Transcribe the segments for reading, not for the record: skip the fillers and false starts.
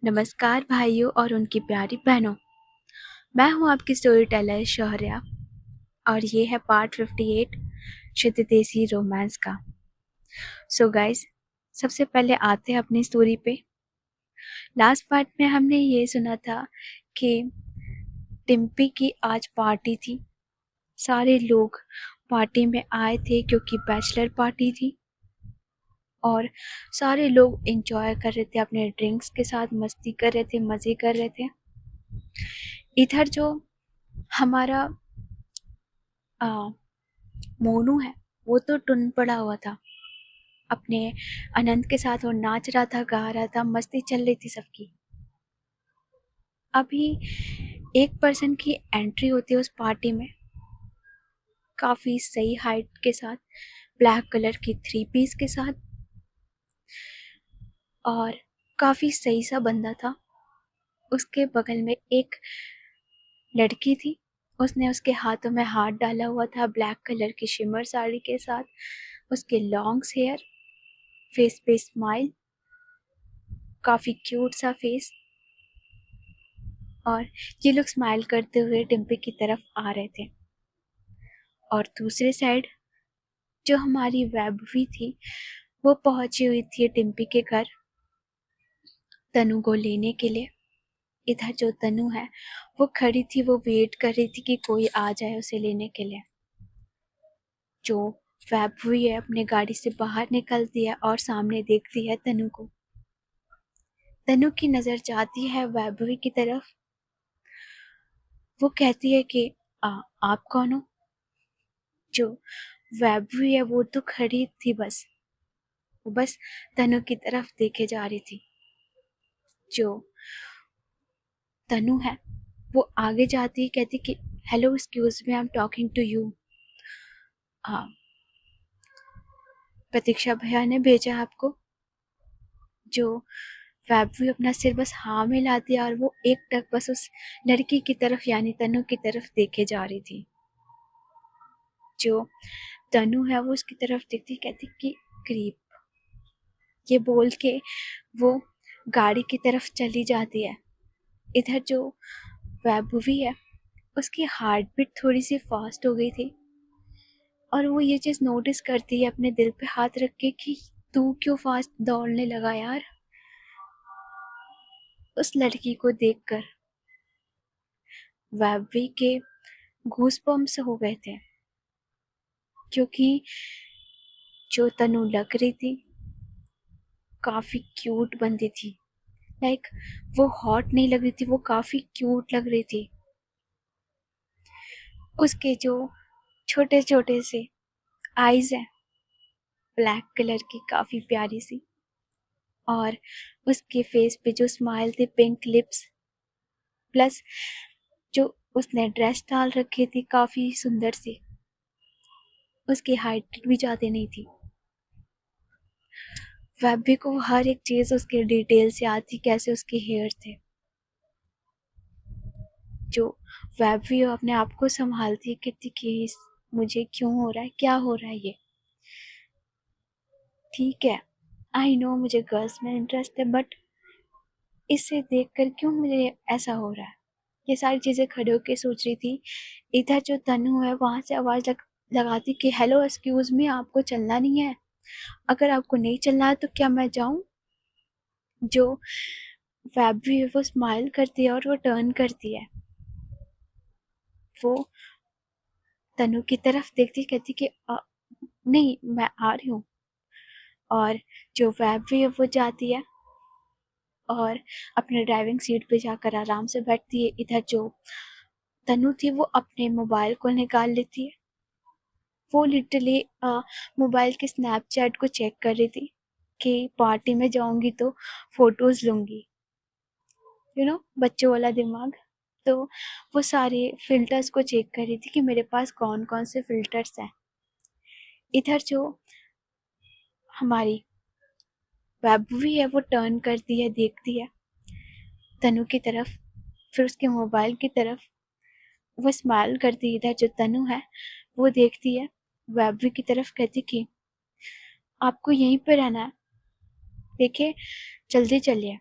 नमस्कार भाइयों और उनकी प्यारी बहनों। मैं हूं आपकी स्टोरी टेलर शौर्या और ये है पार्ट 58 शुद्ध देसी रोमांस का। सो गाइस, सबसे पहले आते हैं अपनी स्टोरी पे। लास्ट पार्ट में हमने ये सुना था कि टिम्पी की आज पार्टी थी। सारे लोग पार्टी में आए थे क्योंकि बैचलर पार्टी थी और सारे लोग एंजॉय कर रहे थे, अपने ड्रिंक्स के साथ मस्ती कर रहे थे, मज़े कर रहे थे। इधर जो हमारा मोनू है वो तो टुन पड़ा हुआ था अपने अनंत के साथ। वो नाच रहा था, गा रहा था, मस्ती चल रही थी सबकी। अभी एक पर्सन की एंट्री होती है उस पार्टी में, काफ़ी सही हाइट के साथ, ब्लैक कलर की 3 पीस के साथ, और काफ़ी सही सा बंदा था। उसके बगल में एक लड़की थी, उसने उसके हाथों में हाथ डाला हुआ था, ब्लैक कलर की शिमर साड़ी के साथ, उसके लॉन्ग्स हेयर, फेस पे स्माइल, काफ़ी क्यूट सा फेस। और ये लोग स्माइल करते हुए टिम्पी की तरफ आ रहे थे। और दूसरे साइड जो हमारी वैभवी थी वो पहुंची हुई थी टिम्पी के घर तनु को लेने के लिए। इधर जो तनु है वो खड़ी थी, वो वेट कर रही थी कि कोई आ जाए उसे लेने के लिए। जो वैभवी है अपने गाड़ी से बाहर निकलती है और सामने देखती है तनु को। तनु की नज़र जाती है वैभवी की तरफ। वो कहती है कि आप कौन हो? जो वैभवी है वो तो खड़ी थी, वो बस तनु की तरफ देखे जा रही थी। जो तनु है वो आगे जाती है, कहती कि hello excuse me, I am talking to you. हाँ, प्रतीक्षा भैया ने भेजा आपको। जो वैभवी अपना सिर बस हाँ में हिलाती है और वो एक टक बस उस लड़की की तरफ यानी तनु की तरफ देखे जा रही थी। जो तनु है वो उसकी तरफ देखती, कहती कि क्रीप, ये बोल के वो गाड़ी की तरफ चली जाती है। इधर जो वैभवी है उसकी हार्ट बीट थोड़ी सी फास्ट हो गई थी और वो ये चीज़ नोटिस करती है अपने दिल पे हाथ रख के कि तू क्यों फास्ट दौड़ने लगा यार। उस लड़की को देखकर वैभवी के गूस बम्स हो गए थे, क्योंकि जो तनु लग रही थी काफ़ी क्यूट बंदी थी। लाइक वो हॉट नहीं लग रही थी, वो काफ़ी क्यूट लग रही थी। उसके जो छोटे छोटे से आईज हैं, ब्लैक कलर की, काफ़ी प्यारी सी, और उसके फेस पे जो स्माइल थी, पिंक लिप्स, प्लस जो उसने ड्रेस डाल रखी थी काफ़ी सुंदर सी, उसकी हाइट भी ज़्यादा नहीं थी। वैभवी को हर एक चीज़ उसके डिटेल से आती, कैसे उसके हेयर थे। जो वैभवी अपने आप को संभालती, कहती कि मुझे क्यों हो रहा है, क्या हो रहा है ये। ठीक है, आई नो मुझे गर्ल्स में इंटरेस्ट है, बट इसे देखकर क्यों मुझे ऐसा हो रहा है। ये सारी चीज़ें खड़े होकर सोच रही थी। इधर जो तनु है वहाँ से आवाज़ लगाती कि हेलो एक्सक्यूज मी, आपको चलना नहीं है? अगर आपको नहीं चलना है तो क्या मैं जाऊँ? जो वैभवी है वो स्माइल करती है और वो टर्न करती है, वो तनु की तरफ देखती, कहती कि नहीं, मैं आ रही हूँ। और जो वैभवी है वो जाती है और अपने ड्राइविंग सीट पे जाकर आराम से बैठती है। इधर जो तनु थी वो अपने मोबाइल को निकाल लेती है। वो लिटरली मोबाइल के स्नैपचैट को चेक कर रही थी कि पार्टी में जाऊंगी तो फोटोज लूंगी, बच्चों वाला दिमाग। तो वो सारे फिल्टर्स को चेक कर रही थी कि मेरे पास कौन कौन से फिल्टर्स हैं। इधर जो हमारी वैभवी है वो टर्न करती है, देखती है तनु की तरफ, फिर उसके मोबाइल की तरफ, वो स्माइल करती है। इधर जो तनु है वो देखती है वैभवी की तरफ, कहती कि आपको यहीं पे रहना है, देखिए जल्दी चलिए,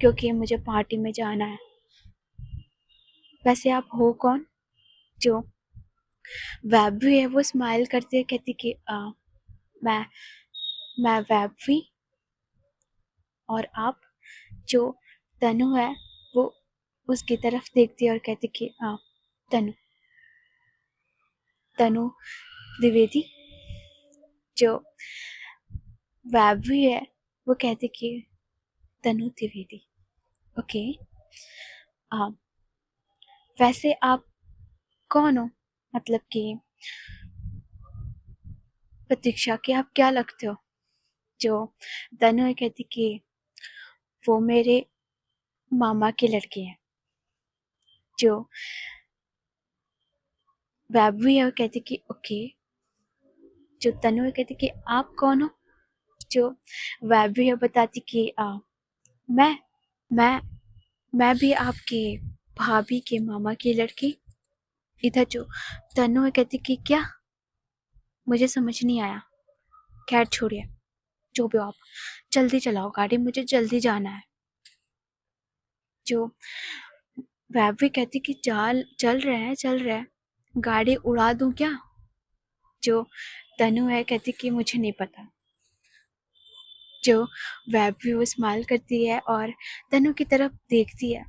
क्योंकि मुझे पार्टी में जाना है। वैसे आप हो कौन? जो वैभवी है वो स्माइल करती है, कहती कि मैं मैं वैभवी। और आप? जो तनु है वो उसकी तरफ देखती है और कहती कि तनु तनु द्विवेदी। जो वैभवी है वो कहती कि तनु द्विवेदी। ओके। आ, वैसे आप कौन हो? मतलब कि प्रतीक्षा के आप क्या लगते हो? जो तनु है कहती कि वो मेरे मामा के लड़के हैं। जो वैभवी है वो कहती कि ओके। जो तनु है कहती कि आप कौन हो? जो वैभवी है बताती कि मैं मैं मैं भी आपके भाभी के मामा की लड़की। इधर जो तनु है कहती कि क्या? मुझे समझ नहीं आया। खैर छोड़िए, जो भी हो आप, जल्दी चलाओ गाड़ी, मुझे जल्दी जाना है। जो वैभवी कहती कि चल रहे हैं, गाड़ी उड़ा दूं क्या? जो तनु है कहती कि मुझे नहीं पता। जो वैभवी वो स्माइल करती है और तनु की तरफ देखती है।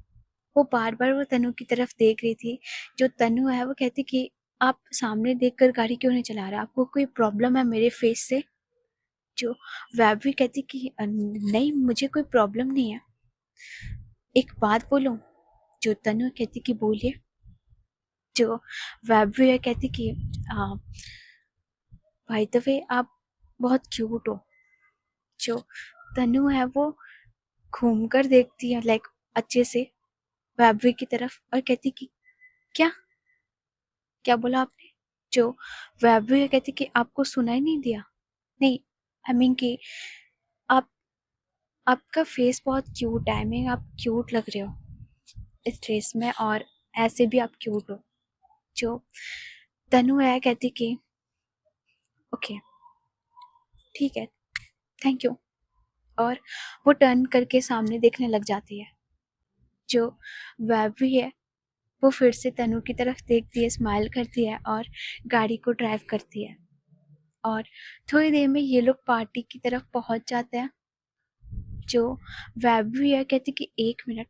वो बार बार वो तनु की तरफ देख रही थी। जो तनु है वो कहती कि आप सामने देखकर गाड़ी क्यों नहीं चला रहे? आपको कोई प्रॉब्लम है मेरे फेस से? जो वैभवी कहती कि नहीं, मुझे कोई प्रॉब्लम नहीं है। एक बात बोलूं? जो तनु कहती कि बोलिए। जो वैभवी है कहती कि भाई द वे आप बहुत क्यूट हो। जो तनु है वो घूम कर देखती है, लाइक अच्छे से वैभवी की तरफ, और कहती कि क्या क्या बोला आपने? जो वैभवी है कहती कि आपको सुनाई नहीं दिया? नहीं, आई मीन कि आप आपका फेस बहुत क्यूट है। आई मीन आप क्यूट लग रहे हो इस ड्रेस में, और ऐसे भी आप क्यूट हो। जो तनु है कहती कि ओके ठीक है, थैंक यू। और वो टर्न करके सामने देखने लग जाती है। जो वैभवी है वो फिर से तनु की तरफ देखती है, स्माइल करती है और गाड़ी को ड्राइव करती है। और थोड़ी देर में ये लोग पार्टी की तरफ पहुंच जाते हैं। जो वैभवी है कहती कि 1 मिनट,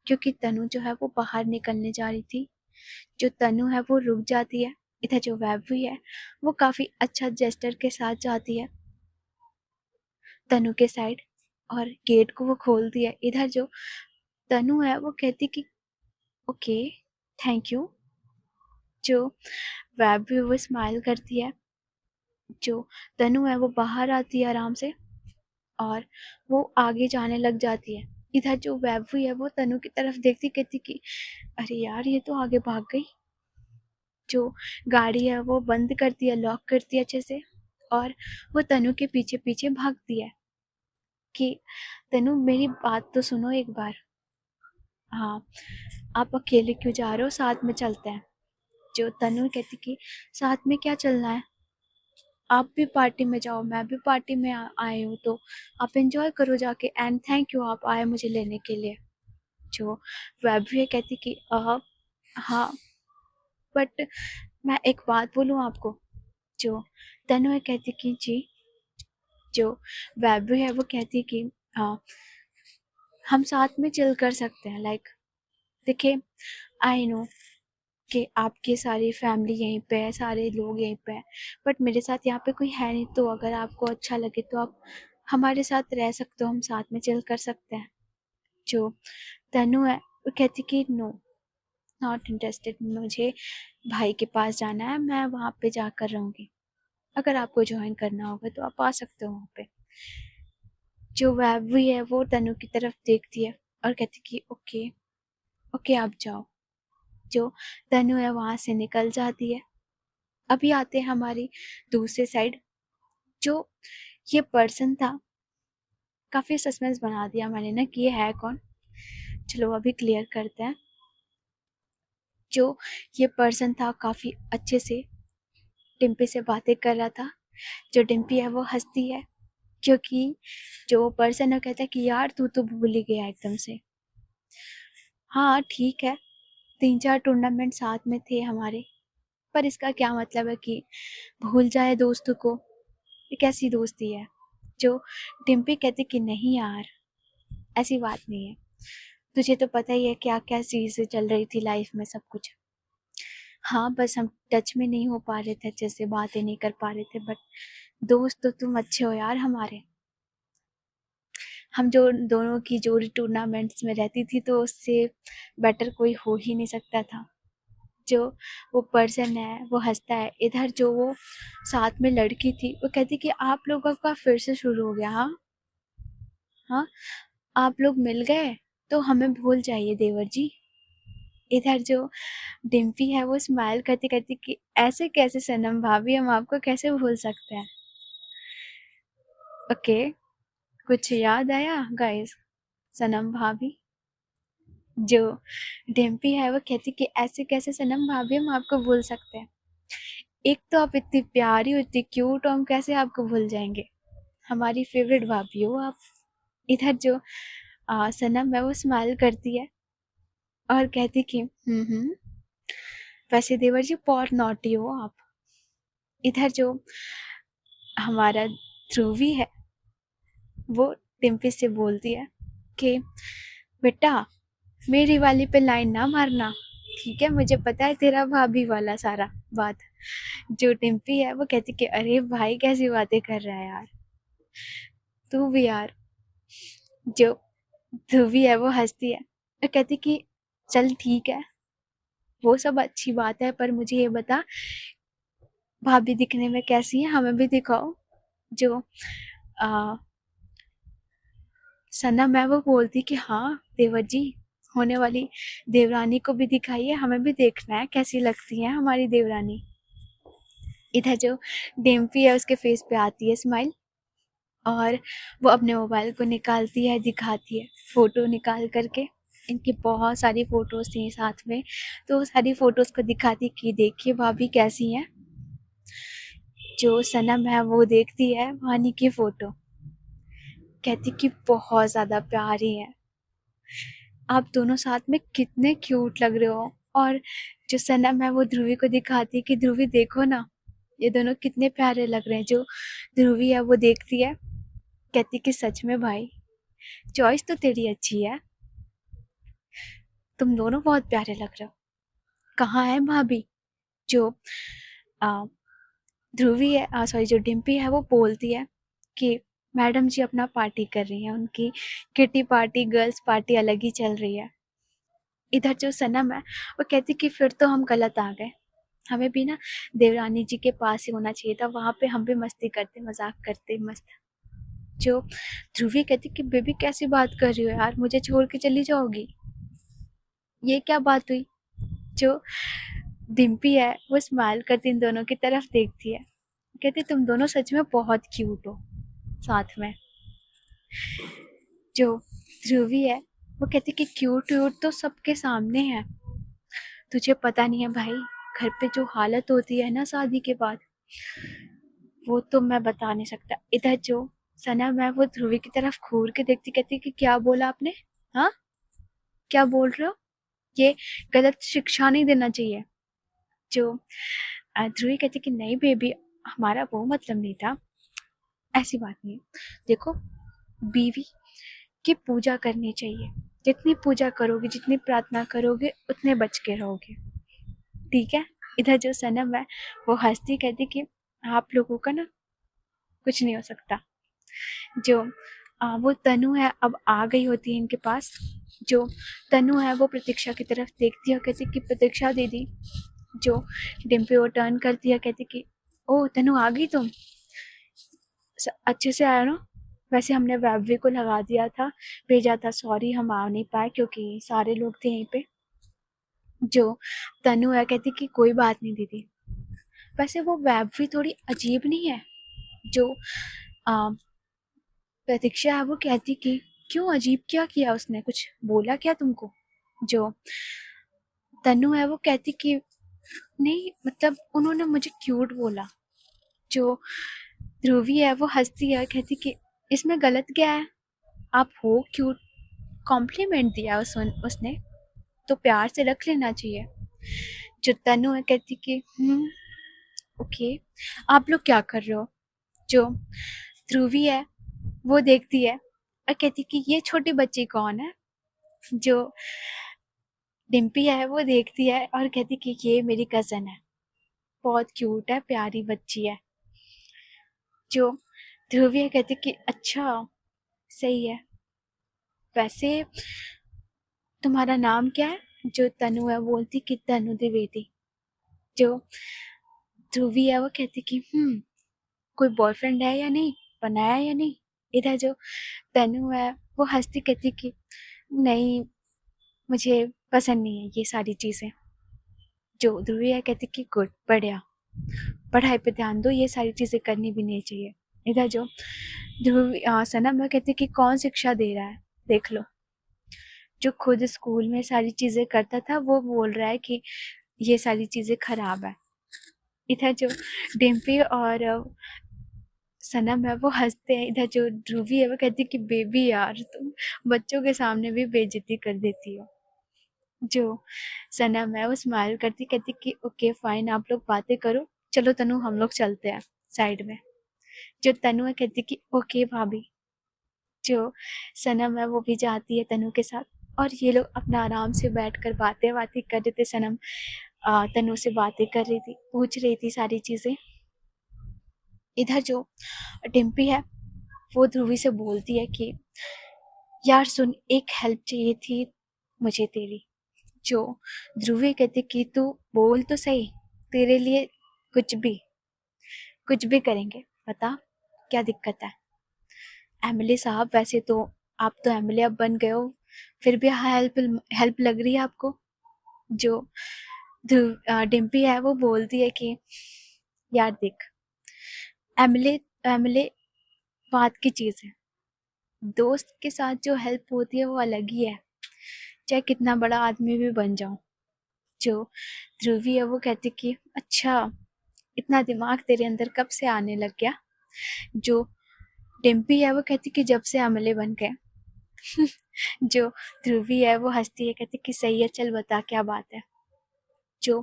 क्योंकि तनु जो है वो बाहर निकलने जा रही थी। जो तनु है वो रुक जाती है। इधर जो वैभवी है वो काफी अच्छा जेस्टर के साथ जाती है तनु के साइड, और गेट को वो खोलती है। इधर जो तनु है वो कहती कि ओके थैंक यू। जो वैभवी वो स्माइल करती है। जो तनु है वो बाहर आती है आराम से, और वो आगे जाने लग जाती है। इधर जो वैभवी है वो तनु की तरफ देखती, कहती कि अरे यार ये तो आगे भाग गई। जो गाड़ी है वो बंद करती है, लॉक करती है अच्छे से, और वो तनु के पीछे पीछे भागती है कि तनु मेरी बात तो सुनो एक बार। हाँ, आप अकेले क्यों जा रहे हो, साथ में चलते हैं। जो तनु कहती कि साथ में क्या चलना है, आप भी पार्टी में जाओ, मैं भी पार्टी में आई हूँ, तो आप एंजॉय करो जाके, एंड थैंक यू आप आए मुझे लेने के लिए। जो वैभवी कहती कि हाँ, बट मैं एक बात बोलूँ आपको? जो तनु है कहती कि जी। जो वैभवी है वो कहती कि हम साथ में चिल कर सकते हैं, लाइक देखिए आई नो कि आपकी सारी फैमिली यहीं पे है, सारे लोग यहीं पे हैं, बट मेरे साथ यहाँ पे कोई है नहीं, तो अगर आपको अच्छा लगे तो आप हमारे साथ रह सकते हो, हम साथ में चिल कर सकते हैं। जो तनु है वो कहती कि नो, नॉट इंटरेस्टेड, मुझे भाई के पास जाना है, मैं वहाँ पे जाकर रहूँगी, अगर आपको ज्वाइन करना होगा तो आप आ सकते हो वहाँ पे। जो वैभवी है वो तनु की तरफ देखती है और कहती कि ओके ओके आप जाओ। जो तनु है वहाँ से निकल जाती है। अभी आते हैं हमारी दूसरी साइड। जो ये पर्सन था, काफी सस्पेंस बना दिया मैंने ना कि ये है कौन। चलो अभी क्लियर करते हैं। जो ये पर्सन था काफी अच्छे से डिम्पी से बातें कर रहा था। जो डिम्पी है वो हंसती है क्योंकि जो पर्सन है कहता है कि यार तू तो भूल ही गया एकदम से। हाँ ठीक है, 3-4 टूर्नामेंट साथ में थे हमारे, पर इसका क्या मतलब है कि भूल जाए दोस्तों को? ये कैसी दोस्ती है? जो डिम्पी कहती कि नहीं यार, ऐसी बात नहीं है, तुझे तो पता ही है क्या क्या चीज़ें चल रही थी लाइफ में, सब कुछ। हाँ बस हम टच में नहीं हो पा रहे थे, अच्छे से बातें नहीं कर पा रहे थे, बट दोस्त तो तुम अच्छे हो यार हमारे। हम जो दोनों की जोड़ी टूर्नामेंट्स में रहती थी, तो उससे बेटर कोई हो ही नहीं सकता था। जो वो पर्सन है वो हंसता है, इधर जो वो साथ में लड़की थी वो कहती कि आप लोगों का फिर से शुरू हो गया। हाँ हाँ, आप लोग मिल गए तो हमें भूल जाइए देवर जी। इधर जो डिम्पी है वो स्माइल करती करती कि ऐसे कैसे सनम भाभी, हम आपको कैसे भूल सकते हैं। ओके, कुछ याद आया गाइस? सनम भाभी, जो डिम्पी है वो कहती कि ऐसे कैसे सनम भाभी, हम आपको भूल सकते हैं। एक तो आप इतनी प्यारी हो, इतनी क्यूट हो, हम कैसे आपको भूल जाएंगे? हमारी फेवरेट भाभी हो आप। इधर जो सनम है वो स्माइल करती है और कहती कि वैसे देवर जी बहुत नॉटी हो आप। इधर जो हमारा ध्रुवी है वो डिम्पी से बोलती है कि बेटा मेरी वाली पे लाइन ना मारना, ठीक है? मुझे पता है तेरा भाभी वाला सारा बात। जो डिम्पी है वो कहती कि अरे भाई कैसी बातें कर रहा है यार, तू भी यार। जो ध्रुवी है वो हंसती है और कहती कि चल ठीक है, वो सब अच्छी बात है, पर मुझे ये बता भाभी दिखने में कैसी है, हमें भी दिखाओ। जो आ, सनम है वो बोलती कि हाँ देवर जी, होने वाली देवरानी को भी दिखाइए, हमें भी देखना है कैसी लगती है हमारी देवरानी। इधर जो डिम्पी है उसके फेस पे आती है स्माइल और वो अपने मोबाइल को निकालती है, दिखाती है फ़ोटो निकाल करके। इनकी बहुत सारी फ़ोटोज़ थी साथ में, तो सारी फ़ोटोज़ को दिखाती कि देखिए भाभी कैसी हैं। जो सनम है वो देखती है वानी की फ़ोटो, कहती कि बहुत ज़्यादा प्यारी है, आप दोनों साथ में कितने क्यूट लग रहे हो। और जो सनम है वो ध्रुवी को दिखाती है कि ध्रुवी देखो ना, ये दोनों कितने प्यारे लग रहे हैं। जो ध्रुवी है वो देखती है, कहती कि सच में भाई, चॉइस तो तेरी अच्छी है, तुम दोनों बहुत प्यारे लग रहे हो, कहाँ है भाभी? जो आ, ध्रुवी है, सॉरी जो डिम्पी है वो बोलती है कि मैडम जी अपना पार्टी कर रही हैं, उनकी किटी पार्टी गर्ल्स पार्टी अलग ही चल रही है। इधर जो सनम है वो कहती कि फिर तो हम गलत आ गए, हमें भी ना देवरानी जी के पास ही होना चाहिए था, वहाँ पे हम भी मस्ती करते मजाक करते मस्त। जो ध्रुवी कहती कि बेबी कैसी बात कर रही हो यार, मुझे छोड़ के चली जाओगी, ये क्या बात हुई? जो डिम्पी है वो स्माइल करती इन दोनों की तरफ देखती है, कहती तुम दोनों सच में बहुत क्यूट हो साथ में। जो ध्रुवी है वो कहती कि क्यूट व्यूट तो सबके सामने है, तुझे पता नहीं है भाई, घर पे जो हालत होती है ना शादी के बाद, वो तो मैं बता नहीं सकता। इधर जो सनम है वो ध्रुवी की तरफ घूर के देखती, कहती कि क्या बोला आपने? हाँ, क्या बोल रहे हो? ये गलत शिक्षा नहीं देना चाहिए। जो ध्रुवी कहती कि नहीं बेबी, हमारा वो मतलब नहीं था, ऐसी बात नहीं है। देखो, बीवी की पूजा करनी चाहिए, जितनी पूजा करोगे जितनी प्रार्थना करोगे उतने बच के रहोगे, ठीक है? इधर जो सनम है वो हंसती कहती कि आप लोगों का ना कुछ नहीं हो सकता। जो वो तनु है अब आ गई होती है इनके पास। जो तनु है वो प्रतीक्षा की तरफ देखती है और कहती कि प्रतीक्षा दीदी। जो डिम्पी वो टर्न करती है, कहती कि ओ तनु आ गई तुम, अच्छे से आया ना? वैसे हमने वैभवी को लगा दिया था, भेजा था, सॉरी हम आ नहीं पाए क्योंकि सारे लोग थे यहीं पे। जो तनु है कहती कि कोई बात नहीं दीदी, वैसे वो वैभवी थोड़ी अजीब नहीं है? जो आ, प्रतीक्षा है वो कहती कि क्यों, अजीब क्या किया उसने, कुछ बोला क्या तुमको? जो तनु है वो कहती कि नहीं मतलब उन्होंने मुझे क्यूट बोला। जो ध्रुवी है वो हंसती है, कहती कि इसमें गलत क्या है? आप हो क्यूट, कॉम्प्लीमेंट दिया उसने तो प्यार से रख लेना चाहिए। जो तनु है कहती कि ओके, आप लोग क्या कर रहे हो? जो ध्रुवी है वो देखती है और कहती कि ये छोटी बच्ची कौन है? जो डिम्पी है वो देखती है और कहती कि ये मेरी कज़न है, बहुत क्यूट है, प्यारी बच्ची है। जो ध्रुवी है कहती कि अच्छा, सही है। वैसे तुम्हारा नाम क्या है? जो तनु है बोलती कि तनु द्विवेदी। जो ध्रुवी है वो कहती कि कोई बॉयफ्रेंड है या नहीं, बनाया या नहीं? इधर जो तनु है वो हंसती कहती कि नहीं, मुझे पसंद नहीं है ये सारी चीज़ें। जो ध्रुवी है कहती कि गुड, बढ़िया, पढ़ाई पे ध्यान दो, ये सारी चीज़ें करनी भी नहीं चाहिए। इधर जो सनम है कहती कि कौन शिक्षा दे रहा है, देख लो। जो खुद स्कूल में सारी चीज़ें करता था वो बोल रहा है कि ये सारी चीज़ें खराब है। इधर जो डिम्पी और सनम है वो हंसते हैं। इधर जो ध्रुवी है वो कहती कि बेबी यार, तुम बच्चों के सामने भी बेइज्जती कर देती हो। जो सनम है वो स्माइल करती कहती कि ओके फाइन, आप लोग बातें करो, चलो तनु हम लोग चलते हैं साइड में। जो तनु है कहती कि ओके भाभी। जो सनम है वो भी जाती है तनु के साथ और ये लोग अपना आराम से बैठकर बातें बातें कर रहे थे। सनम तनु से बातें कर रही थी, पूछ रही थी सारी चीज़ें। इधर जो डिम्पी है वो ध्रुवी से बोलती है कि यार सुन, एक हेल्प चाहिए थी मुझे तेरी। जो ध्रुवी कहती कि तू बोल तो सही, तेरे लिए कुछ भी करेंगे, बता क्या दिक्कत है? एमएलए साहब, वैसे तो आप तो एमएलए अब बन गए हो, फिर भी हेल्प हेल्प लग रही है आपको? जो डिम्पी है वो बोलती है कि यार देख, एमएलए एमएलए बात की चीज़ है, दोस्त के साथ जो हेल्प होती है वो अलग ही है, चाहे कितना बड़ा आदमी भी बन जाऊं। जो ध्रुवी है वो कहती कि अच्छा, इतना दिमाग तेरे अंदर कब से आने लग गया? जो डिम्पी है वो कहती कि जब से एमएलए बन गए। जो ध्रुवी है वो हंसती है कहती कि सही है, चल बता क्या बात है? जो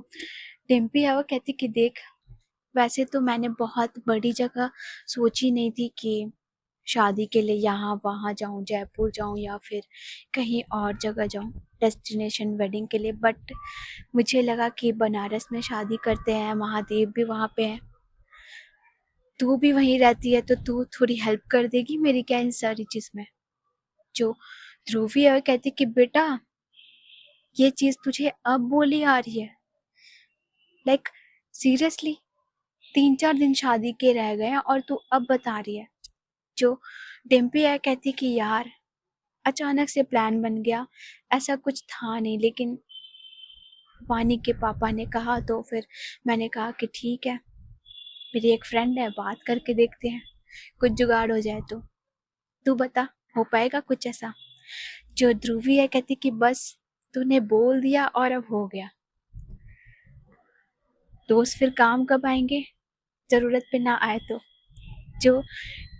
डिम्पी है वो कहती कि देख, वैसे तो मैंने बहुत बड़ी जगह सोची नहीं थी कि शादी के लिए यहाँ वहाँ जाऊँ, जयपुर जाऊँ या फिर कहीं और जगह जाऊँ डेस्टिनेशन वेडिंग के लिए, बट मुझे लगा कि बनारस में शादी करते हैं, महादेव भी वहाँ पे हैं, तू भी वहीं रहती है तो तू थोड़ी हेल्प कर देगी मेरी क्या इन सारी चीज़ में? जो ध्रुवी है कहती कि बेटा, ये चीज़ तुझे अब बोली आ रही है? लाइक सीरियसली, 3-4 दिन शादी के रह गए हैं और तू अब बता रही है? जो डिम्पी है कहती कि यार अचानक से प्लान बन गया, ऐसा कुछ था नहीं, लेकिन वानी के पापा ने कहा तो फिर मैंने कहा कि ठीक है, मेरी एक फ्रेंड है, बात करके देखते हैं, कुछ जुगाड़ हो जाए तो। तू बता, हो पाएगा कुछ ऐसा? जो ध्रुवी है कहती कि बस तूने बोल दिया और अब हो गया, दोस्त फिर काम कब आएंगे, जरूरत पे ना आए तो? जो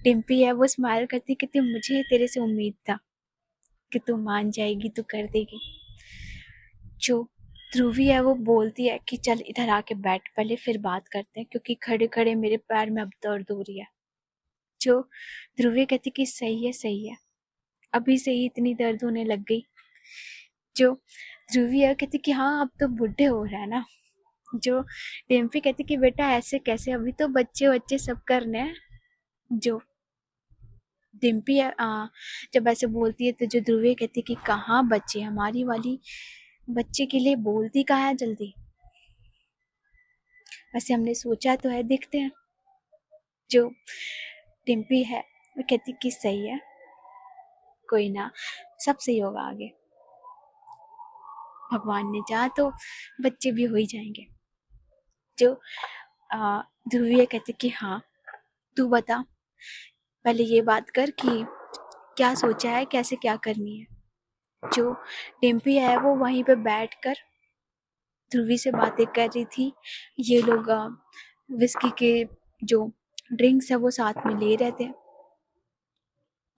डिम्पी है वो स्माइल करती कि मुझे तेरे से उम्मीद था कि तू मान जाएगी, तू कर देगी। जो ध्रुवी है वो बोलती है कि चल इधर आके बैठ, पहले फिर बात करते हैं, क्योंकि खड़े खड़े मेरे पैर में अब दर्द हो रही है। जो ध्रुवी कहती कि सही है, अभी से ही इतनी दर्द होने लग गई। जो ध्रुवी है कहती कि हाँ, अब तो बुढ़े हो रहा है ना। जो डिम्पी कहती कि बेटा ऐसे कैसे, अभी तो बच्चे बच्चे सब करने हैं। जो डिम्पी है जब ऐसे बोलती है तो जो ध्रुवी कहती कि कहाँ बच्चे, हमारी वाली बच्चे के लिए बोलती कहाँ है जल्दी, वैसे हमने सोचा तो है, देखते हैं। जो डिम्पी है वो कहती कि सही है, कोई ना, सब सही होगा आगे, भगवान ने चाहा तो बच्चे भी हो ही जाएंगे। जो ध्रुवी कहती कि हाँ, तू बता, पहले ये बात कर कि क्या सोचा है, कैसे क्या करनी है? जो डिम्पी है वो वहीं पे बैठकर ध्रुवी से बातें कर रही थी। ये लोग विस्की के जो ड्रिंक्स है वो साथ में ले रहे थे।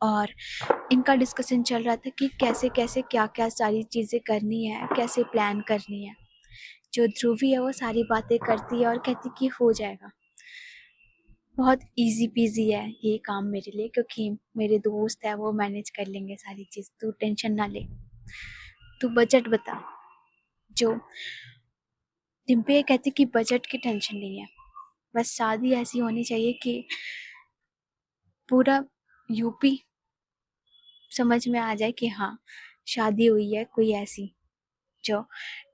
और इनका डिस्कशन चल रहा था कि कैसे कैसे क्या क्या सारी चीज़ें करनी है, कैसे प्लान करनी है। जो ध्रुवी है वो सारी बातें करती है और कहती कि हो जाएगा, बहुत इजी पीजी है ये काम मेरे लिए, क्योंकि मेरे दोस्त है वो मैनेज कर लेंगे सारी चीज़, तू टेंशन ना ले, तू बजट बता। जो डिम्पी कहती कि बजट की टेंशन नहीं है, बस शादी ऐसी होनी चाहिए कि पूरा यूपी समझ में आ जाए कि हाँ शादी हुई है कोई ऐसी। जो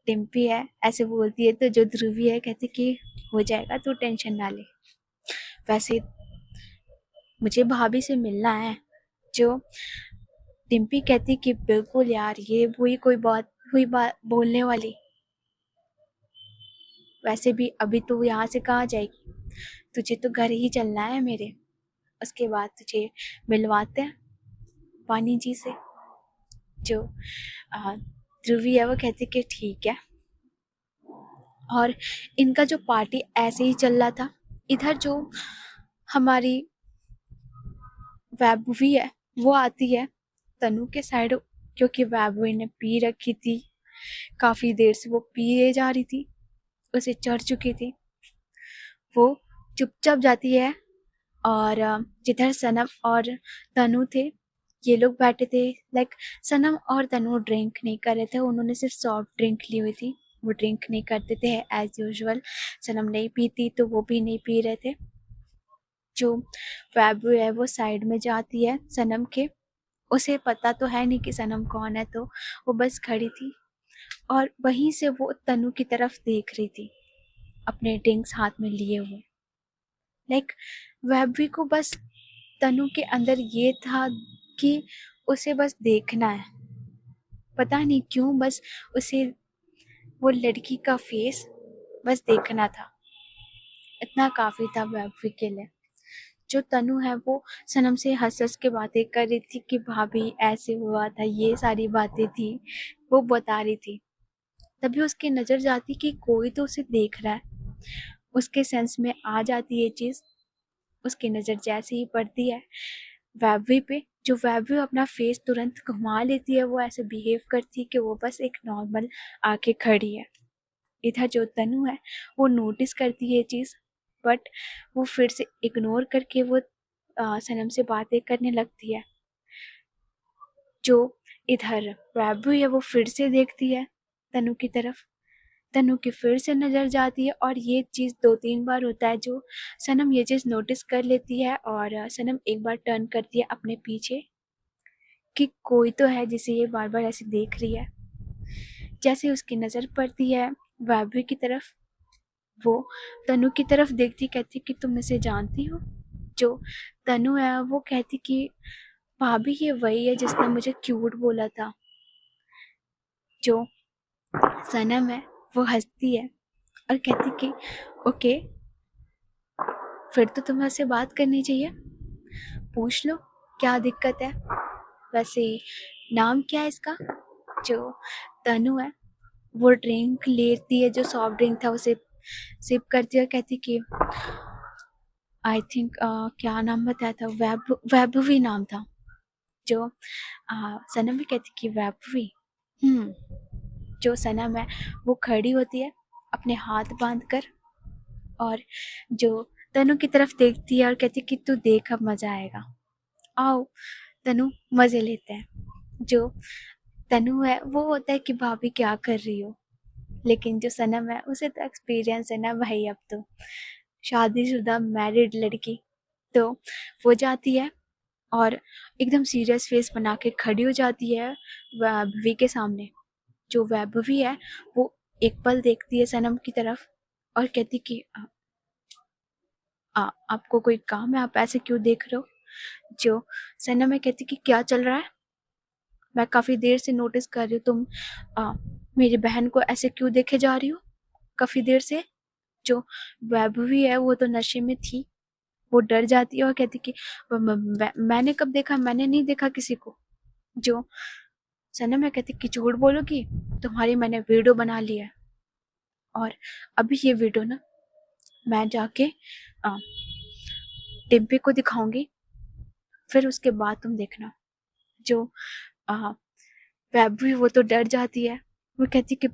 डिम्पी है ऐसे बोलती है तो जो ध्रुवी है कहती कि हो जाएगा, तू टेंशन ना ले, वैसे मुझे भाभी से मिलना है। जो डिम्पी कहती कि बिल्कुल यार, ये वही कोई बात हुई बात बोलने वाली, वैसे भी अभी तू यहाँ से कहाँ जाएगी, तुझे तो घर ही चलना है मेरे, उसके बाद तुझे मिलवाते हैं पानी जी से। जो ध्रुवी है वो कहती कि ठीक है। और इनका जो पार्टी ऐसे ही चल रहा था, इधर जो हमारी वैभवी है वो आती है तनु के साइड, क्योंकि वैभवी ने पी रखी थी, काफ़ी देर से वो पिए जा रही थी, उसे चढ़ चुकी थी। वो चुपचाप जाती है और जिधर सनम और तनु थे ये लोग बैठे थे, लाइक सनम और तनु ड्रिंक नहीं कर रहे थे, उन्होंने सिर्फ सॉफ्ट ड्रिंक ली हुई थी, वो ड्रिंक नहीं करते थे एज यूजुअल। सनम नहीं पीती तो वो भी नहीं पी रहे थे। जो फैबू है वो साइड में जाती है सनम के, उसे पता तो है नहीं कि सनम कौन है, तो वो बस खड़ी थी और वहीं से वो तनु की तरफ देख रही थी अपने ड्रिंक्स हाथ में लिए हुए। लाइक वैभवी को बस तनु के अंदर ये था कि उसे बस देखना है, पता नहीं क्यों बस उसे वो लड़की का फेस बस देखना था, इतना काफ़ी था वैभवी के लिए। जो तनु है वो सनम से हंस हंस के बातें कर रही थी कि भाभी ऐसे हुआ था, ये सारी बातें थी वो बता रही थी। तभी उसकी नज़र जाती कि कोई तो उसे देख रहा है, उसके सेंस में आ जाती ये चीज़। उसकी नज़र जैसे ही पड़ती है वैभवी पे, जो वैभवी अपना फेस तुरंत घुमा लेती है, वो ऐसे बिहेव करती है कि वो बस एक नॉर्मल आके खड़ी है। इधर जो तनु है वो नोटिस करती है ये चीज़, बट वो फिर से इग्नोर करके वो सनम से बातें करने लगती है। जो इधर वैभवी है वो फिर से देखती है तनु की तरफ, तनु की फिर से नज़र जाती है और ये चीज़ 2-3 बार होता है। जो सनम ये चीज़ नोटिस कर लेती है और सनम एक बार टर्न करती है अपने पीछे कि कोई तो है जिसे ये बार बार ऐसे देख रही है। जैसे उसकी नज़र पड़ती है वैभवी की तरफ, वो तनु की तरफ देखती कहती कि तुम इसे जानती हो। जो तनु है वो कहती कि भाभी ये वही है जिसने मुझे क्यूट बोला था। जो सनम है वो हंसती है और कहती कि ओके, फिर तो तुम्हें उससे बात करनी चाहिए, पूछ लो क्या दिक्कत है। वैसे नाम क्या है इसका। जो तनु है वो ड्रिंक लेती है, जो सॉफ्ट ड्रिंक था उसे सिप करती है और कहती कि आई थिंक क्या नाम बताया था, वैभवी नाम था। जो सनम भी कहती कि वैभवी। जो सनम है वो खड़ी होती है अपने हाथ बांध कर और जो तनु की तरफ देखती है और कहती कि तू देख अब मज़ा आएगा, आओ तनु मज़े लेते हैं। जो तनु है वो होता है कि भाभी क्या कर रही हो, लेकिन जो सनम है उसे तो एक्सपीरियंस है ना भाई, अब तो शादीशुदा मैरिड लड़की, तो वो जाती है और एकदम सीरियस फेस बना के खड़ी हो जाती है वैभवी के सामने। जो वैभवी है वो एक पल देखती है सनम की तरफ और कहती कि आपको कोई काम है, आप ऐसे क्यों देख रहे हो। जो सनम है कहती कि क्या चल रहा है, मैं काफ़ी देर से नोटिस कर रही हूँ तुम मेरी बहन को ऐसे क्यों देखे जा रही हो काफ़ी देर से। जो वैभवी है वो तो नशे में थी, वो डर जाती है और कहती कि मैंने कब देखा, मैंने नहीं देखा किसी को। जो सनम है कहती कि झूठ बोलोगी, तुम्हारी मैंने वीडियो बना ली है और अभी ये वीडियो ना मैं जाके डिम्पी को दिखाऊंगी, फिर उसके बाद तुम देखना, जो वैभवी वो तो डर जाती है। वो कहती कि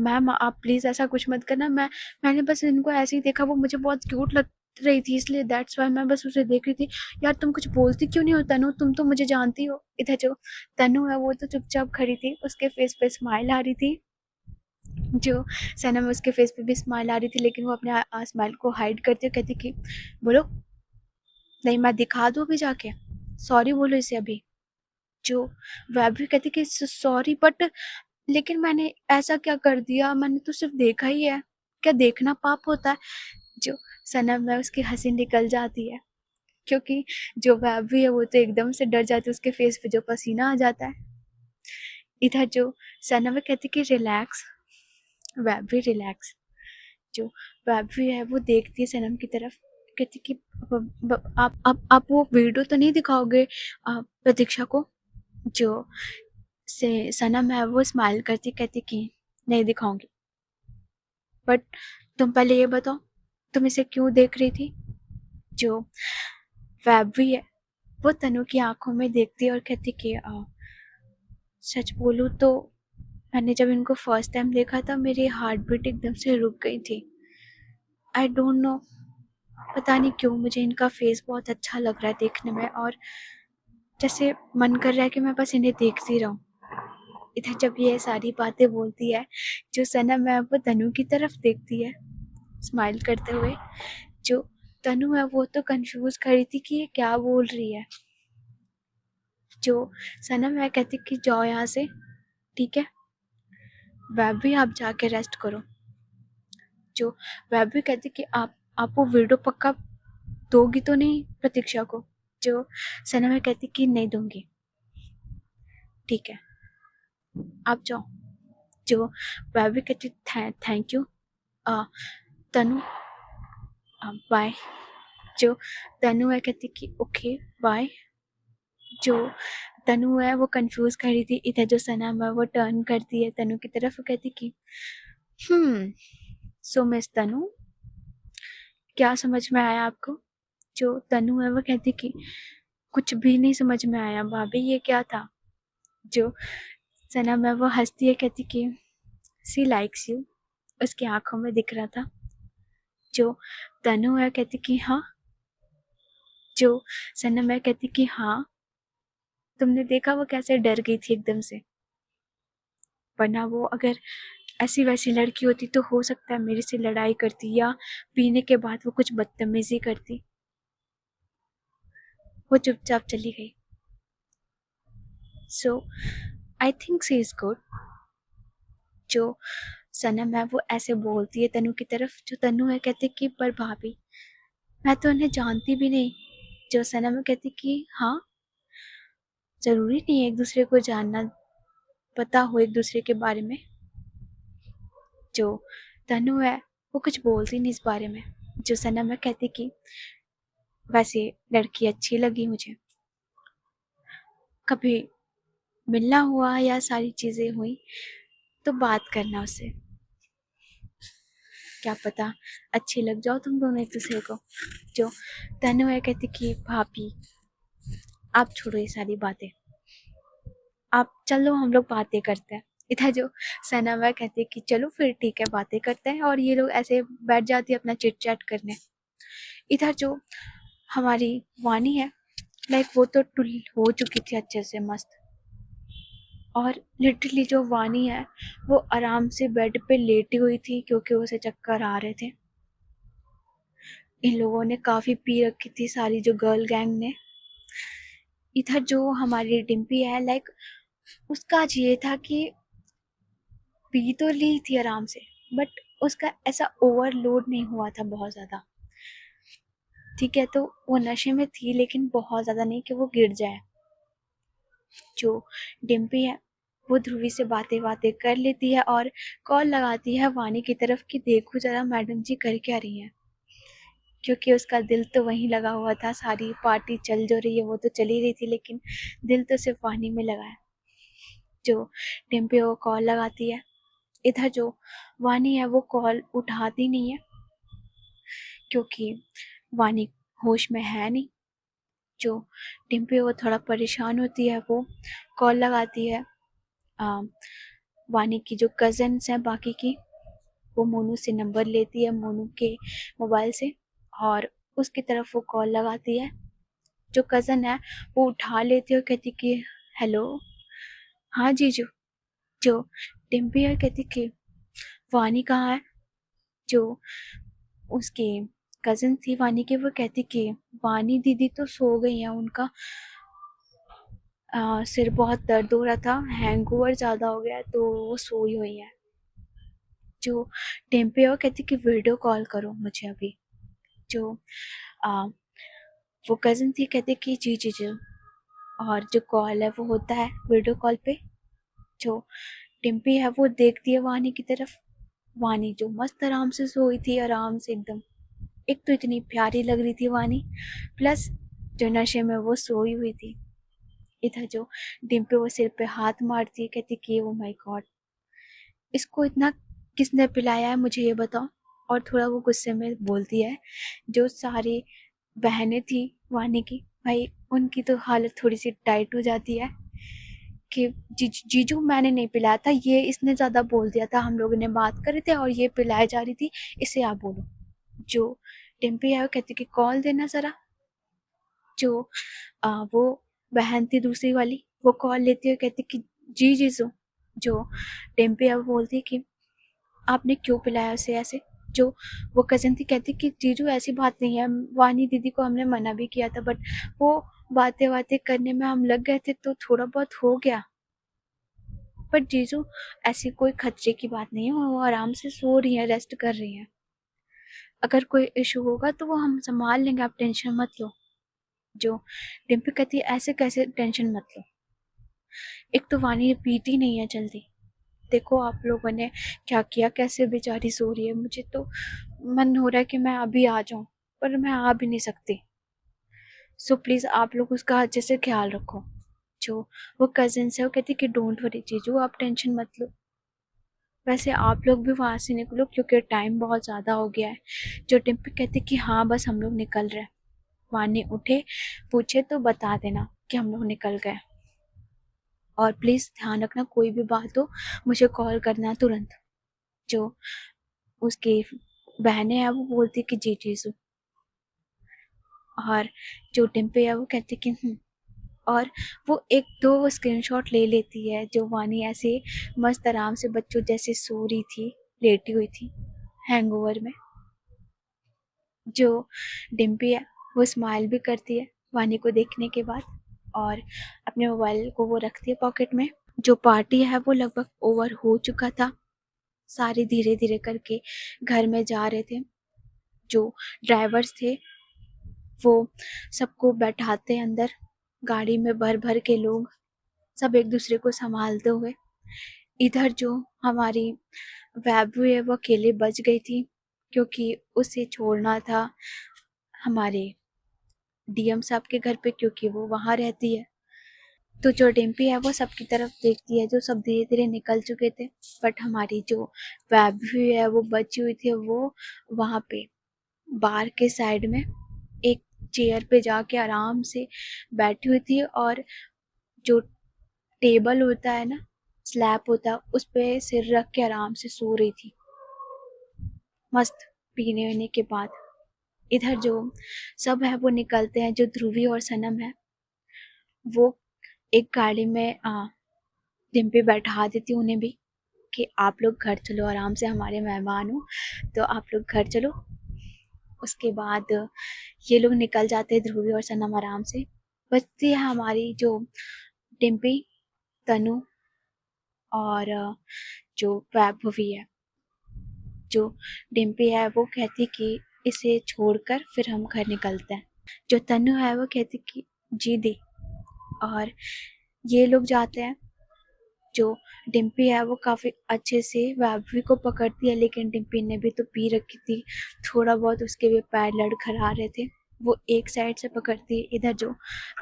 मैम आप प्लीज़ ऐसा कुछ मत करना, मैंने बस इनको ऐसे ही देखा, वो मुझे बहुत क्यूट लग रही थी इसलिए दैट्स वाई मैं बस उसे देख रही थी। यार तुम कुछ बोलती क्यों नहीं हो तनु, तुम तो मुझे जानती हो। इधर जो तनु है वो तो चुपचाप खड़ी थी, उसके फेस पे स्माइल आ रही थी। जो सनम है उसके फेस पे भी स्माइल आ रही थी, लेकिन वो अपने स्माइल को हाइड करती हुए कहती कि बोलो, नहीं मैं दिखा दूँ अभी जाके, सॉरी बोलो इसे अभी। जो वैभवी कहती कि सॉरी बट, लेकिन मैंने ऐसा क्या कर दिया, मैंने तो सिर्फ देखा ही है, क्या देखना पाप होता है। जो सनम है उसकी हंसी निकल जाती है, क्योंकि जो वैभवी है वो तो एकदम से डर जाती है, उसके फेस पे जो पसीना आ जाता है। इधर जो सनम है कहती कि रिलैक्स वैभवी रिलैक्स। जो वैभवी है वो देखती है सनम की तरफ, कहती कि आप वो वीडियो तो नहीं दिखाओगे प्रतीक्षा को। जो से सनम है वो स्माइल करती कहती कि नहीं दिखाऊंगी, बट तुम पहले ये बताओ तुम इसे क्यों देख रही थी। जो वैभवी है वो तनु की आंखों में देखती है और कहती कि सच बोलूं तो मैंने जब इनको फर्स्ट टाइम देखा था मेरी हार्ट बीट एकदम से रुक गई थी। आई डोंट नो, पता नहीं क्यों मुझे इनका फेस बहुत अच्छा लग रहा है देखने में, और जैसे मन कर रहा है कि मैं बस इन्हें देखती रहूं। इधर जब ये सारी बातें बोलती है, जो सनम है वो तनु की तरफ देखती है स्माइल करते हुए। जो तनु है वो तो कंफ्यूज खड़ी थी कि ये क्या बोल रही है। जो सनम है कहती कि जाओ यहाँ से, ठीक है वैभवी आप जाके रेस्ट करो। जो वैभवी कहती कि आप वो वीडियो पक्का दोगी तो नहीं प्रतीक्षा को। जो सनम है कहती कि नहीं दूंगी, ठीक है आप जाओ। जो वैभवी कहती थैंक यू तनु, बाय। जो तनु है कहती कि ओके बाय। जो तनु है वो कंफ्यूज खड़ी थी। इधर जो सनम है वो टर्न करती है तनु की तरफ, वो कहती कि सो मिस तनु, क्या समझ में आया आपको। जो तनु है वो कहती कि कुछ भी नहीं समझ में आया भाभी, ये क्या था। जो सनम है वो हंसती है कहती कि सी लाइक्स यू, उसकी आंखों में दिख रहा था। जो तनु है कहती कि हाँ। जो सनम है कहती कि हाँ, तुमने देखा वो कैसे डर गई थी एकदम से, वरना वो अगर ऐसी वैसी लड़की होती तो हो सकता है मेरे से लड़ाई करती या पीने के बाद वो कुछ बदतमीजी करती। वो चुपचाप चली गई। So I think she is good. जो सनम है वो ऐसे बोलती है तनु की तरफ। जो तनु है कहती कि पर भाभी मैं तो उन्हें जानती भी नहीं। जो सनम है कहती कि हाँ, जरूरी नहीं है एक दूसरे को जानना, पता हो एक दूसरे के बारे में। जो तनु है वो कुछ बोलती नहीं इस बारे में। जो सनम है कहती कि वैसे लड़की अच्छी लगी मुझे, कभी मिलना हुआ या सारी चीजें हुई तो बात करना उससे, क्या पता अच्छी लग जाओ तुम दोनों एक दूसरे को। जो तनु है कहती कि भाभी आप छोड़ो ये सारी बातें, आप चलो हम लोग बातें करते हैं। इधर जो सनम है कहती कि चलो फिर ठीक है बातें करते हैं, और ये लोग ऐसे बैठ जाती है अपना चिट चैट करने। इधर जो हमारी वानी है, लाइक वो तो टुल हो चुकी थी अच्छे से मस्त, और लिटरली जो वानी है वो आराम से बेड पे लेटी हुई थी क्योंकि उसे चक्कर आ रहे थे। इन लोगों ने काफी पी रखी थी सारी जो गर्ल गैंग ने। इधर जो हमारी डिम्पी है, लाइक उसका ये था कि पी तो ली थी आराम से, बट उसका ऐसा ओवरलोड नहीं हुआ था बहुत ज़्यादा, ठीक है। तो वो नशे में थी लेकिन बहुत ज़्यादा नहीं कि वो गिर जाए। जो डिम्पी है वो ध्रुवी से बातें बातें कर लेती है और कॉल लगाती है वानी की तरफ कि देखो जरा मैडम जी कर क्या रही हैं, क्योंकि उसका दिल तो वहीं लगा हुआ था। सारी पार्टी चल जो रही है वो तो चली रही थी, लेकिन दिल तो सिर्फ वानी में लगा है। जो डिम्पी को कॉल लगाती है। इधर जो वानी है वो कॉल उठाती नहीं है क्योंकि वानी होश में है नहीं। जो डिम्पी वो थोड़ा परेशान होती है, वो कॉल लगाती है वानी की जो कज़न्स हैं बाकी की, वो मोनू से नंबर लेती है मोनू के मोबाइल से और उसकी तरफ वो कॉल लगाती है। जो कज़न है वो उठा लेती है और कहती कि हेलो, हाँ जीजू। जो डिम्पी है कहती कि वानी कहाँ है। जो उसकी कज़न थी वानी की, वो कहती कि वानी दीदी तो सो गई हैं, उनका सिर बहुत दर्द हो रहा था, हैंगओवर ज़्यादा हो गया है, तो वो सोई हुई है। जो टेम्पे है वो कहती कि वीडियो कॉल करो मुझे अभी। जो आ, वो कज़न थी कहती कि जी जी जी, और जो कॉल है वो होता है वीडियो कॉल पे। जो टिम्पी है वो देखती है वानी की तरफ। वानी जो मस्त आराम से सोई थी, आराम से एकदम। एक तो इतनी प्यारी लग रही थी वानी, प्लस जो नशे में वो सोई हुई थी। इधर जो डिम्पी वो सिर पे हाथ मारती है, कहती कि ओ माय गॉड, इसको इतना किसने पिलाया है मुझे ये बताओ। और थोड़ा वो गुस्से में बोलती है, जो सारी बहनें थी वानी की, भाई उनकी तो हालत थोड़ी सी टाइट हो जाती है कि जीजू मैंने नहीं पिलाया था, ये इसने ज़्यादा बोल दिया था, हम लोगों ने बात करे थे और ये पिलाए जा रही थी, इसे आप बोलो। जो टिम्पी है वो कहती कि कॉल देना ज़रा। जो वो बहन थी दूसरी वाली, वो कॉल लेती है, कहती कि जी जीजू। जो टिम्पी है वो बोलती है कि आपने क्यों पिलाया उसे ऐसे। जो वो कज़न थी कहती कि जीजू ऐसी बात नहीं है, वानी दीदी को हमने मना भी किया था, बट वो बातें बातें करने में हम लग गए थे तो थोड़ा बहुत हो गया। बट जीजू ऐसी कोई खतरे की बात नहीं है, वो आराम से सो रही हैं, रेस्ट कर रही हैं। अगर कोई इशू होगा तो वो हम संभाल लेंगे, आप टेंशन मत लो। जो डिम्पी कहती है ऐसे कैसे टेंशन मत लो, एक तो वानी पीती नहीं है जल्दी, देखो आप लोगों ने क्या किया, कैसे बेचारी सो रही है। मुझे तो मन हो रहा है कि मैं अभी आ जाऊं, पर मैं आ भी नहीं सकती। सो प्लीज़ आप लोग उसका अच्छे से ख्याल रखो। जो वो कज़न है वो कहती कि डोंट वरी जीजू, आप टेंशन मत लो। वैसे आप लोग भी वहाँ से निकलो क्योंकि टाइम बहुत ज़्यादा हो गया है। जो डिम्पी कहती कि हाँ बस हम लोग निकल रहे हैं। वानी उठे, पूछे तो बता देना कि हम लोग निकल गए, और प्लीज़ ध्यान रखना कोई भी बात हो मुझे कॉल करना तुरंत। जो उसकी बहनें हैं वो बोलती कि जी जीजू। और जो डिम्पी है वो कहती कि और वो एक दो स्क्रीनशॉट ले लेती है, जो वानी ऐसे मस्त आराम से बच्चों जैसे सो रही थी, लेटी हुई थी हैंगओवर में। जो डिम्पी है वो स्माइल भी करती है वानी को देखने के बाद, और अपने मोबाइल को वो रखती है पॉकेट में। जो पार्टी है वो लगभग ओवर हो चुका था, सारे धीरे धीरे करके घर में जा रहे थे। जो ड्राइवर्स थे वो सबको बैठाते अंदर, गाड़ी में भर भर के लोग, सब एक दूसरे को संभालते हुए। इधर जो हमारी वैभू है वो अकेले बच गई थी, क्योंकि उसे छोड़ना था हमारे डीएम साहब के घर पे, क्योंकि वो वहाँ रहती है। तो जो डिम्पी है वो सबकी तरफ देखती है, जो सब धीरे धीरे निकल चुके थे, बट हमारी जो वैभू है वो बची हुई थी। वो वहाँ पे बार के साइड में एक चेयर पे जाके आराम से बैठी हुई थी, और जो टेबल होता है ना, स्लैब होता है, उस पे सिर रख के आराम से सो रही थी मस्त, पीने वीने के बाद। इधर जो सब है वो निकलते हैं, जो ध्रुवी और सनम है वो एक गाड़ी में डिम्पी बैठा देती उन्हें भी, कि आप लोग घर चलो, आराम से हमारे मेहमान हो तो आप लोग घर चलो। उसके बाद ये लोग निकल जाते हैं, ध्रुवी और सनम आराम से। बचती है हमारी जो डिम्पी, तनु और जो वैभवी है। जो डिम्पी है वो कहती कि इसे छोड़कर फिर हम घर निकलते हैं। जो तनु है वो कहती कि जी दी, और ये लोग जाते हैं। जो डिम्पी है वो काफ़ी अच्छे से वैभवी को पकड़ती है, लेकिन डिम्पी ने भी तो पी रखी थी, थोड़ा बहुत उसके भी पैर लड़खड़ा रहे थे, वो एक साइड से पकड़ती है। इधर जो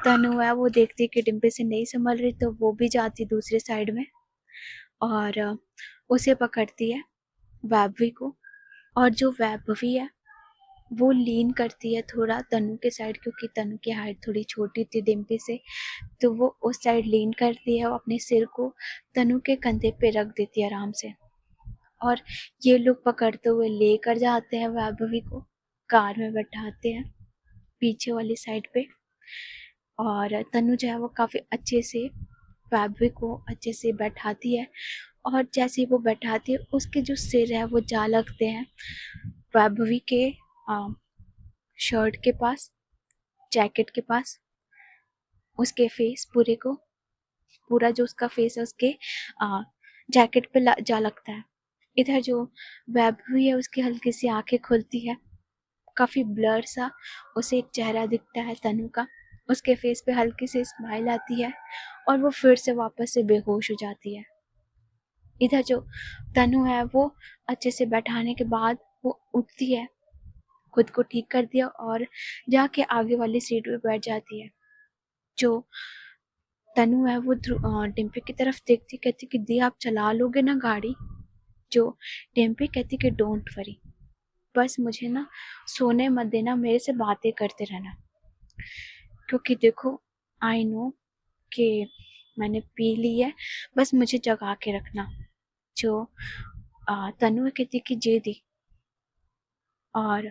तनु है वो देखती है कि डिम्पी से नहीं संभल रही, तो वो भी जाती दूसरे साइड में और उसे पकड़ती है, वैभवी को। और जो वैभवी है वो लीन करती है थोड़ा तनु के साइड, क्योंकि तनु की हाइट थोड़ी छोटी थी डिम्पी से, तो वो उस साइड लीन करती है और अपने सिर को तनु के कंधे पे रख देती है आराम से। और ये लोग पकड़ते हुए लेकर जाते हैं वैभवी को, कार में बैठाते हैं पीछे वाली साइड पे। और तनु जो है वो काफ़ी अच्छे से वैभवी को अच्छे से बैठाती है, और जैसे ही वो बैठाती है उसके जो सिर है वो जा लगते हैं वैभवी के शर्ट के पास, जैकेट के पास, उसके फेस पूरे को, पूरा जो उसका फेस है उसके जैकेट पे जा लगता है। इधर जो वैभवी है उसकी हल्की सी आंखें खुलती है, काफ़ी ब्लर सा उसे एक चेहरा दिखता है तनु का, उसके फेस पे हल्की सी स्माइल आती है और वो फिर से वापस से बेहोश हो जाती है। इधर जो तनु है वो अच्छे से बैठाने के बाद वो उठती है, खुद को ठीक कर दिया और जाके आगे वाली सीट पे बैठ जाती है। जो तनु है वो डिम्पी की तरफ देखती, कहती कि दी आप चला लोगे ना गाड़ी। जो डिम्पी कहती कि डोंट वरी, बस मुझे ना सोने मत देना, मेरे से बातें करते रहना, क्योंकि देखो आई नो कि मैंने पी ली है, बस मुझे जगा के रखना। जो तनु कहती कि जे दी, और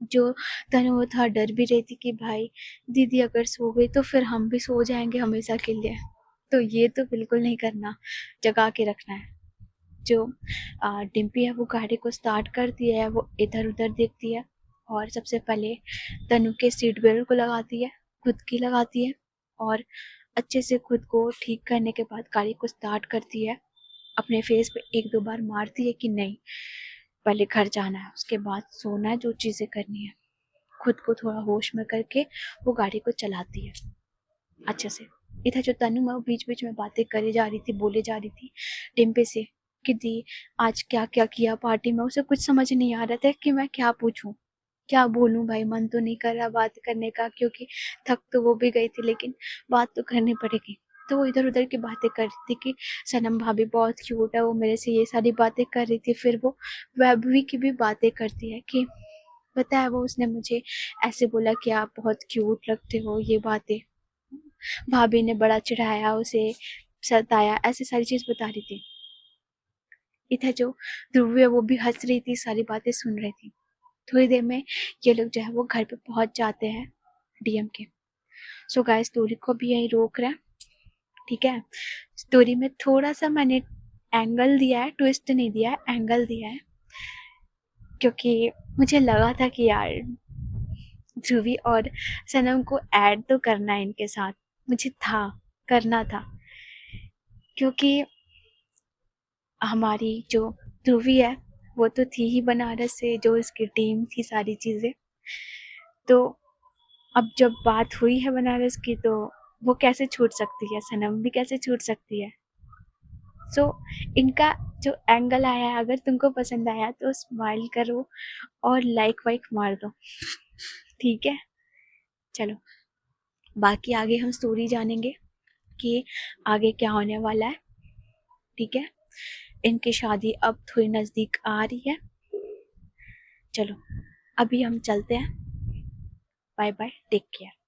जो तनु था डर भी रही थी कि भाई दीदी अगर सो गई तो फिर हम भी सो जाएंगे हमेशा के लिए, तो ये तो बिल्कुल नहीं करना, जगा के रखना है। जो डिम्पी है वो गाड़ी को स्टार्ट करती है, वो इधर उधर देखती है और सबसे पहले तनु के सीट बेल्ट को लगाती है, खुद की लगाती है, और अच्छे से खुद को ठीक करने के बाद गाड़ी को स्टार्ट करती है। अपने फेस पे एक दो बार मारती है कि नहीं पहले घर जाना है, उसके बाद सोना है, जो चीज़ें करनी है, खुद को थोड़ा होश में करके वो गाड़ी को चलाती है अच्छे से। इधर जो तनु है वो बीच बीच में बातें करे जा रही थी, बोले जा रही थी डिम्पी से कि दी आज क्या क्या किया पार्टी में, उसे कुछ समझ नहीं आ रहा था कि मैं क्या पूछूं, क्या बोलूं, भाई मन तो नहीं कर रहा बात करने का, क्योंकि थक तो वो भी गई थी लेकिन बात तो करनी पड़ेगी। तो वो इधर उधर की बातें कर रही थी कि सनम भाभी बहुत क्यूट है, वो मेरे से ये सारी बातें कर रही थी। फिर वो वैभवी की भी बातें करती है कि पता है वो उसने मुझे ऐसे बोला कि आप बहुत क्यूट लगते हो, ये बातें भाभी ने बड़ा चिढ़ाया उसे, सताया, ऐसी सारी चीज बता रही थी। इधर जो ध्रुवी है वो भी हंस रही थी, सारी बातें सुन रही थी। थोड़ी देर में ये लोग जो है वो घर पे पहुंच जाते हैं डीएम के। सो गाइस स्टोरी को भी यही रोक रहे हैं, ठीक है। स्टोरी में थोड़ा सा मैंने एंगल दिया है, ट्विस्ट नहीं दिया है, एंगल दिया है, क्योंकि मुझे लगा था कि यार ध्रुवी और सनम को ऐड तो करना है इनके साथ, मुझे था करना था, क्योंकि हमारी जो ध्रुवी है वो तो थी ही बनारस से, जो इसकी टीम थी सारी चीज़ें, तो अब जब बात हुई है बनारस की तो वो कैसे छूट सकती है, सनम भी कैसे छूट सकती है। सो इनका जो एंगल आया है, अगर तुमको पसंद आया तो स्माइल करो और लाइक वाइक मार दो, ठीक है। चलो बाकी आगे हम स्टोरी जानेंगे कि आगे क्या होने वाला है, ठीक है। इनकी शादी अब थोड़ी नज़दीक आ रही है। चलो अभी हम चलते हैं, बाय बाय, टेक केयर।